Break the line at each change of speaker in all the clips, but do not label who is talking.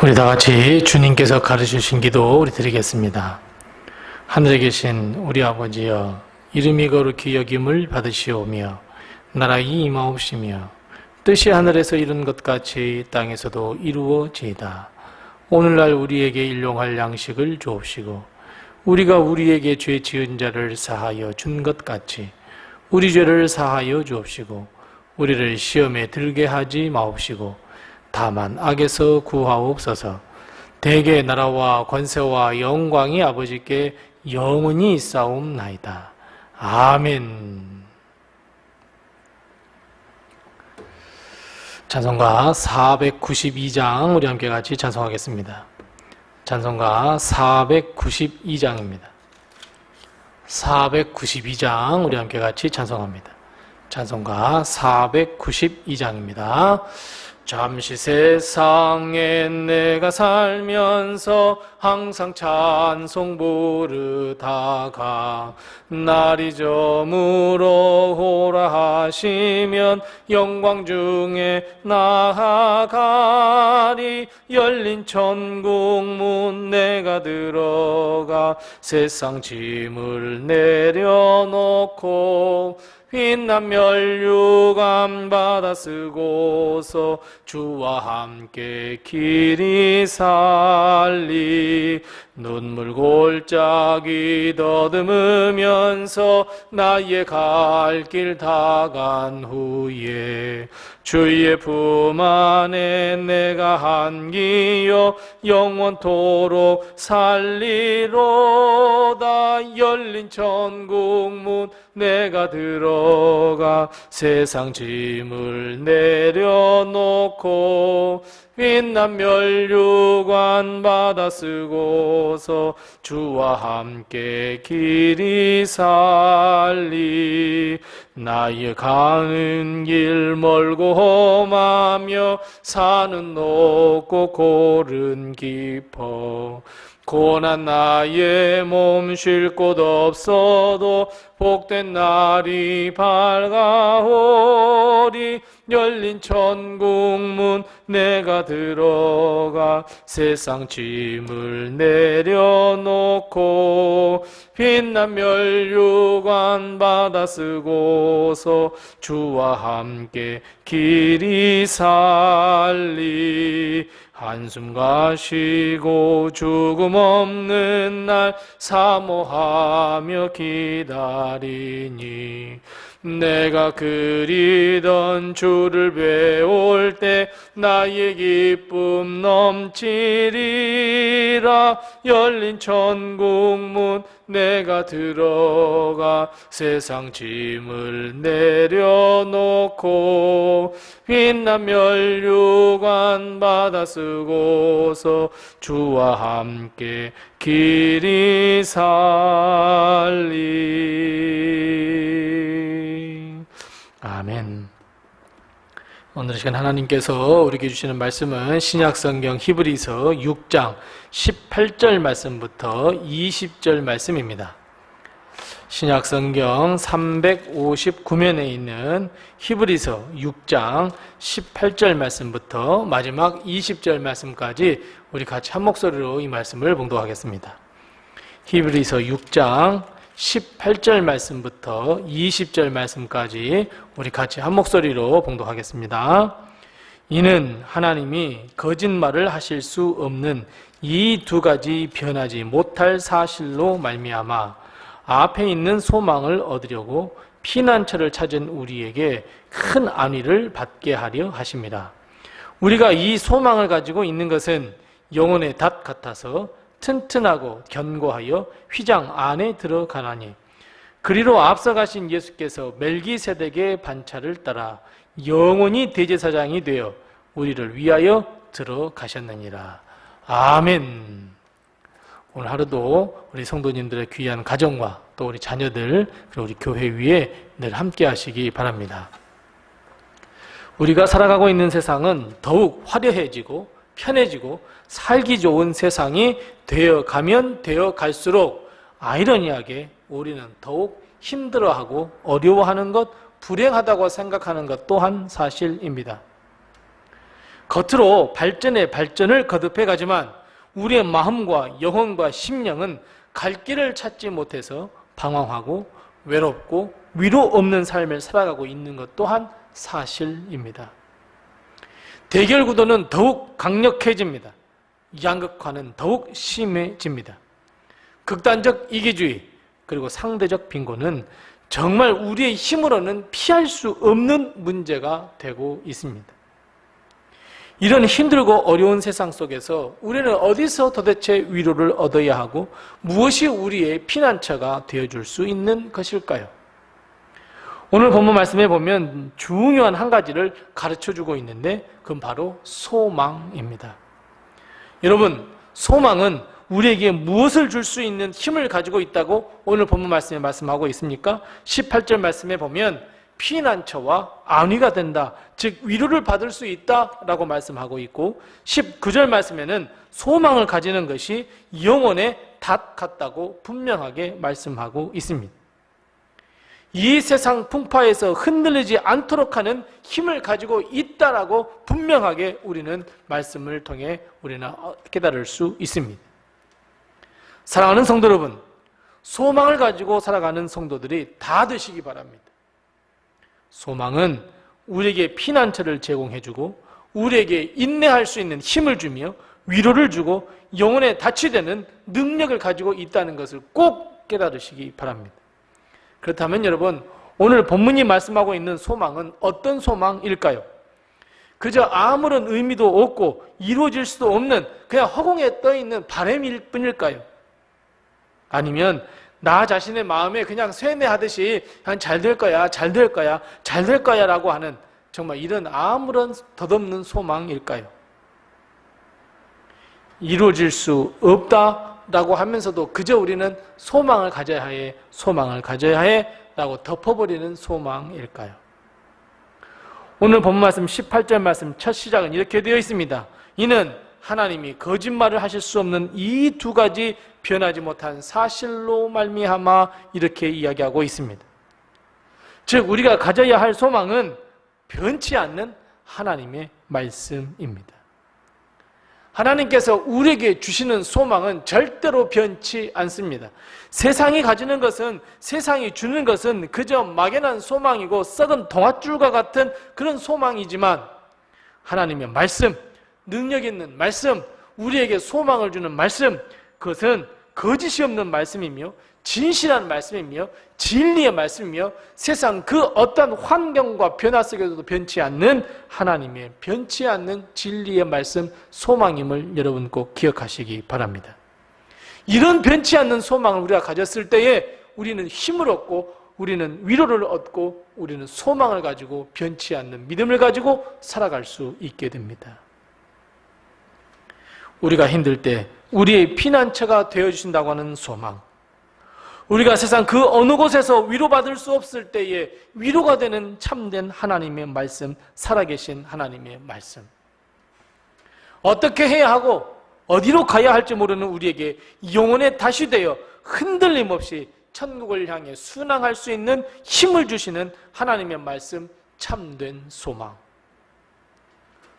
우리 다 같이 주님께서 가르치신 기도 우리 드리겠습니다. 하늘에 계신 우리 아버지여, 이름이 거룩히 여김을 받으시오며 나라의 임하옵시며 뜻이 하늘에서 이룬 것 같이 땅에서도 이루어지이다. 오늘날 우리에게 일용할 양식을 주옵시고 우리가 우리에게 죄 지은 자를 사하여 준 것 같이 우리 죄를 사하여 주옵시고 우리를 시험에 들게 하지 마옵시고 다만 악에서 구하옵소서. 대개 나라와 권세와 영광이 아버지께 영원히 있사옵나이다. 아멘. 찬송가 492장 우리 함께 같이 찬송하겠습니다. 찬송가 492장입니다. 492장 우리 함께 같이 찬송합니다. 찬송가 492장입니다. 잠시 세상에 내가 살면서 항상 찬송 부르다가 날이 저물어 오라 하시면 영광 중에 나아가리. 열린 천국 문 내가 들어가 세상 짐을 내려놓고 빛난 면류관 받아 쓰고서 주와 함께 길이 살리. 눈물 골짜기 더듬으면서 나의 갈 길 다 간 후에 주의 품 안에 내가 안기어 영원토록 살리로다. 열린 천국 문 내가 들어가 세상 짐을 내려놓고 빛난 면류관 받아 쓰고서 주와 함께 길이 살리. 나의 가는 길 멀고 험하며 산은 높고 골은 깊어 고난 나의 몸 쉴 곳 없어도 복된 날이 밝아오리. 열린 천국 문 내가 들어가 세상 짐을 내려놓고 빛난 면류관 받아 쓰고서 주와 함께 길이 살리. 한숨 쉬고 죽음 없는 날 사모하며 기다리니. 내가 그리던 주를 배울 때 나의 기쁨 넘치리라. 열린 천국 문 내가 들어가 세상 짐을 내려놓고 빛난 면류관 받아 쓰고서 주와 함께 길이 살리. 아멘. 오늘 시간 하나님께서 우리에게 주시는 말씀은 신약성경 히브리서 6장 18절 말씀부터 20절 말씀입니다. 신약성경 359면에 있는 히브리서 6장 18절 말씀부터 마지막 20절 말씀까지 우리 같이 한 목소리로 이 말씀을 봉독하겠습니다. 히브리서 6장 18절 말씀부터 20절 말씀까지 우리 같이 한 목소리로 봉독하겠습니다. 이는 하나님이 거짓말을 하실 수 없는 이 두 가지 변하지 못할 사실로 말미암아 앞에 있는 소망을 얻으려고 피난처를 찾은 우리에게 큰 안위를 받게 하려 하십니다. 우리가 이 소망을 가지고 있는 것은 영혼의 닷 같아서 튼튼하고 견고하여 휘장 안에 들어가나니 그리로 앞서가신 예수께서 멜기세덱의 반차를 따라 영원히 대제사장이 되어 우리를 위하여 들어가셨느니라. 아멘. 오늘 하루도 우리 성도님들의 귀한 가정과 또 우리 자녀들 그리고 우리 교회 위에 늘 함께 하시기 바랍니다. 우리가 살아가고 있는 세상은 더욱 화려해지고 편해지고 살기 좋은 세상이 되어가면 되어갈수록 아이러니하게 우리는 더욱 힘들어하고 어려워하는 것, 불행하다고 생각하는 것 또한 사실입니다. 겉으로 발전을 거듭해 가지만 우리의 마음과 영혼과 심령은 갈 길을 찾지 못해서 방황하고 외롭고 위로 없는 삶을 살아가고 있는 것 또한 사실입니다. 대결 구도는 더욱 강력해집니다. 양극화는 더욱 심해집니다. 극단적 이기주의 그리고 상대적 빈곤은 정말 우리의 힘으로는 피할 수 없는 문제가 되고 있습니다. 이런 힘들고 어려운 세상 속에서 우리는 어디서 도대체 위로를 얻어야 하고 무엇이 우리의 피난처가 되어줄 수 있는 것일까요? 오늘 본문 말씀에 보면 중요한 한 가지를 가르쳐주고 있는데 그건 바로 소망입니다. 여러분, 소망은 우리에게 무엇을 줄 수 있는 힘을 가지고 있다고 오늘 본문 말씀에 말씀하고 있습니까? 18절 말씀에 보면 피난처와 안위가 된다, 즉 위로를 받을 수 있다라고 말씀하고 있고 19절 말씀에는 소망을 가지는 것이 영혼의 닷 같다고 분명하게 말씀하고 있습니다. 이 세상 풍파에서 흔들리지 않도록 하는 힘을 가지고 있다라고 분명하게 우리는 말씀을 통해 우리는 깨달을 수 있습니다. 사랑하는 성도 여러분, 소망을 가지고 살아가는 성도들이 다 되시기 바랍니다. 소망은 우리에게 피난처를 제공해주고 우리에게 인내할 수 있는 힘을 주며 위로를 주고 영혼에 닻이 되는 능력을 가지고 있다는 것을 꼭 깨달으시기 바랍니다. 그렇다면 여러분, 오늘 본문이 말씀하고 있는 소망은 어떤 소망일까요? 그저 아무런 의미도 없고 이루어질 수도 없는 그냥 허공에 떠있는 바람일 뿐일까요? 아니면 나 자신의 마음에 그냥 쇠뇌하듯이 그냥 잘 될 거야, 잘 될 거야, 잘 될 거야 라고 하는 정말 이런 아무런 덧없는 소망일까요? 이루어질 수 없다라고 하면서도 그저 우리는 소망을 가져야 해, 소망을 가져야 해 라고 덮어버리는 소망일까요? 오늘 본문 말씀 18절 말씀 첫 시작은 이렇게 되어 있습니다. 이는 하나님이 거짓말을 하실 수 없는 이 두 가지 변하지 못한 사실로 말미암아 이렇게 이야기하고 있습니다. 즉 우리가 가져야 할 소망은 변치 않는 하나님의 말씀입니다. 하나님께서 우리에게 주시는 소망은 절대로 변치 않습니다. 세상이 가지는 것은, 세상이 주는 것은 그저 막연한 소망이고 썩은 동아줄과 같은 그런 소망이지만 하나님의 말씀, 능력 있는 말씀, 우리에게 소망을 주는 말씀, 그것은 거짓이 없는 말씀이며 진실한 말씀이며 진리의 말씀이며 세상 그 어떤 환경과 변화 속에서도 변치 않는 하나님의 변치 않는 진리의 말씀, 소망임을 여러분 꼭 기억하시기 바랍니다. 이런 변치 않는 소망을 우리가 가졌을 때에 우리는 힘을 얻고 우리는 위로를 얻고 우리는 소망을 가지고 변치 않는 믿음을 가지고 살아갈 수 있게 됩니다. 우리가 힘들 때 우리의 피난처가 되어주신다고 하는 소망, 우리가 세상 그 어느 곳에서 위로받을 수 없을 때에 위로가 되는 참된 하나님의 말씀, 살아계신 하나님의 말씀, 어떻게 해야 하고 어디로 가야 할지 모르는 우리에게 영혼에 다시 되어 흔들림 없이 천국을 향해 순항할 수 있는 힘을 주시는 하나님의 말씀, 참된 소망.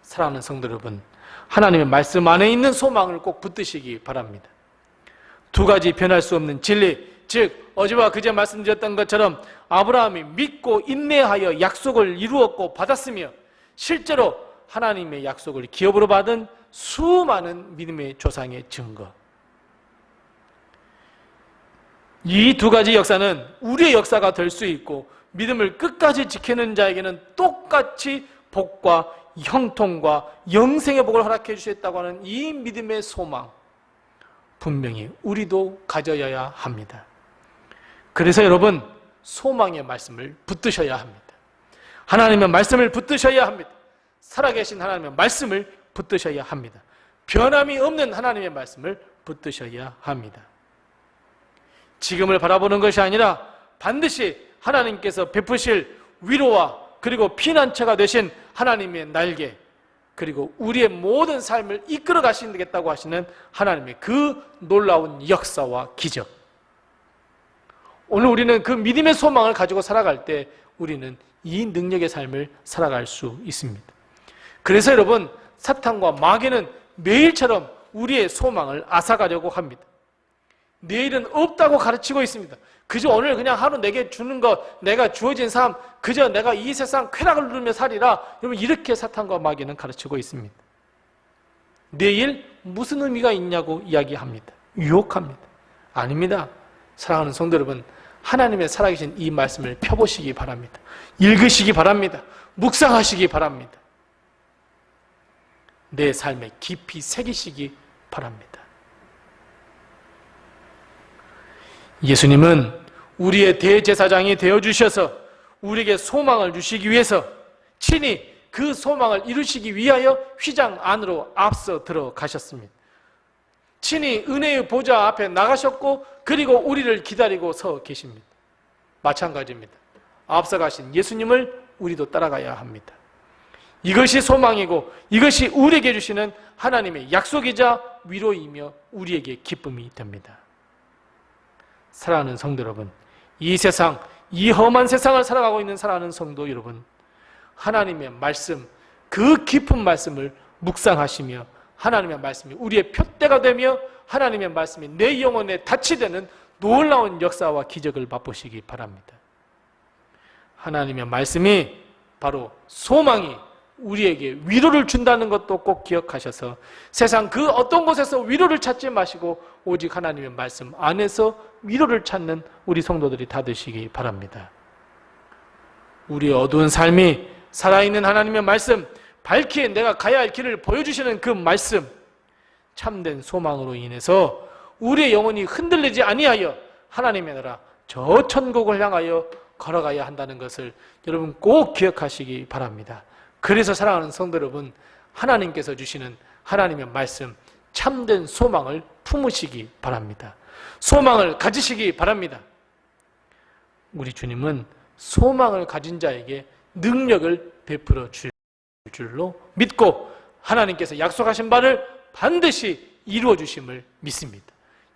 사랑하는 성도 여러분, 하나님의 말씀 안에 있는 소망을 꼭 붙드시기 바랍니다. 두 가지 변할 수 없는 진리, 즉 어제와 그제 말씀드렸던 것처럼 아브라함이 믿고 인내하여 약속을 이루었고 받았으며 실제로 하나님의 약속을 기업으로 받은 수많은 믿음의 조상의 증거, 이 두 가지 역사는 우리의 역사가 될 수 있고 믿음을 끝까지 지키는 자에게는 똑같이 복과 형통과 영생의 복을 허락해 주셨다고 하는 이 믿음의 소망, 분명히 우리도 가져야 합니다. 그래서 여러분, 소망의 말씀을 붙드셔야 합니다. 하나님의 말씀을 붙드셔야 합니다. 살아계신 하나님의 말씀을 붙드셔야 합니다. 변함이 없는 하나님의 말씀을 붙드셔야 합니다. 지금을 바라보는 것이 아니라 반드시 하나님께서 베푸실 위로와 그리고 피난처가 되신 하나님의 날개, 그리고 우리의 모든 삶을 이끌어 가시겠다고 하시는 하나님의 그 놀라운 역사와 기적, 오늘 우리는 그 믿음의 소망을 가지고 살아갈 때 우리는 이 능력의 삶을 살아갈 수 있습니다. 그래서 여러분, 사탄과 마귀는 매일처럼 우리의 소망을 앗아가려고 합니다. 내일은 없다고 가르치고 있습니다. 그저 오늘 그냥 하루 내게 주는 것, 내가 주어진 삶, 그저 내가 이 세상 쾌락을 누리며 살리라. 여러분, 이렇게 사탄과 마귀는 가르치고 있습니다. 내일 무슨 의미가 있냐고 이야기합니다. 유혹합니다. 아닙니다. 사랑하는 성도 여러분, 하나님의 살아계신 이 말씀을 펴보시기 바랍니다. 읽으시기 바랍니다. 묵상하시기 바랍니다. 내 삶에 깊이 새기시기 바랍니다. 예수님은 우리의 대제사장이 되어주셔서 우리에게 소망을 주시기 위해서 친히 그 소망을 이루시기 위하여 휘장 안으로 앞서 들어가셨습니다. 친히 은혜의 보좌 앞에 나가셨고 그리고 우리를 기다리고 서 계십니다. 마찬가지입니다. 앞서가신 예수님을 우리도 따라가야 합니다. 이것이 소망이고 이것이 우리에게 주시는 하나님의 약속이자 위로이며 우리에게 기쁨이 됩니다. 사랑하는 성도 여러분, 이 세상, 이 험한 세상을 살아가고 있는 사랑하는 성도 여러분, 하나님의 말씀, 그 깊은 말씀을 묵상하시며 하나님의 말씀이 우리의 푯대가 되며 하나님의 말씀이 내 영혼에 닻이 되는 놀라운 역사와 기적을 맛보시기 바랍니다. 하나님의 말씀이 바로 소망이 우리에게 위로를 준다는 것도 꼭 기억하셔서 세상 그 어떤 곳에서 위로를 찾지 마시고 오직 하나님의 말씀 안에서 위로를 찾는 우리 성도들이 다 되시기 바랍니다. 우리의 어두운 삶이 살아있는 하나님의 말씀, 밝게 내가 가야 할 길을 보여주시는 그 말씀, 참된 소망으로 인해서 우리의 영혼이 흔들리지 아니하여 하나님의 나라 저 천국을 향하여 걸어가야 한다는 것을 여러분 꼭 기억하시기 바랍니다. 그래서 사랑하는 성도 여러분, 하나님께서 주시는 하나님의 말씀, 참된 소망을 품으시기 바랍니다. 소망을 가지시기 바랍니다. 우리 주님은 소망을 가진 자에게 능력을 베풀어 줄 줄로 믿고 하나님께서 약속하신 바를 반드시 이루어 주심을 믿습니다.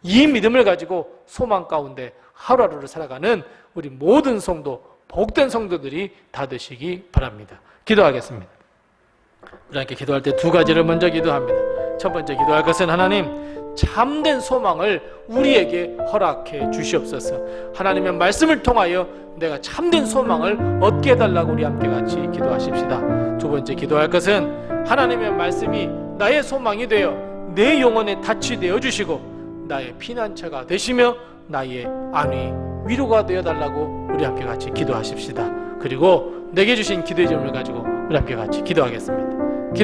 이 믿음을 가지고 소망 가운데 하루하루를 살아가는 우리 모든 성도, 복된 성도들이 다 되시기 바랍니다. 기도하겠습니다. 우리 함께 기도할 때 두 가지를 먼저 기도합니다. 첫 번째 기도할 것은 하나님, 참된 소망을 우리에게 허락해 주시옵소서. 하나님의 말씀을 통하여 내가 참된 소망을 얻게 해달라고 우리 함께 같이 기도하십시다. 두 번째 기도할 것은 하나님의 말씀이 나의 소망이 되어 내 영혼에 닻이 되어 주시고 나의 피난처가 되시며 나의 안위, 위로가 되어달라고 우리 함께 같이 기도하십시다. 그리고 내게 주신 기도의 점을 가지고 우리 함께 같이 기도하겠습니다.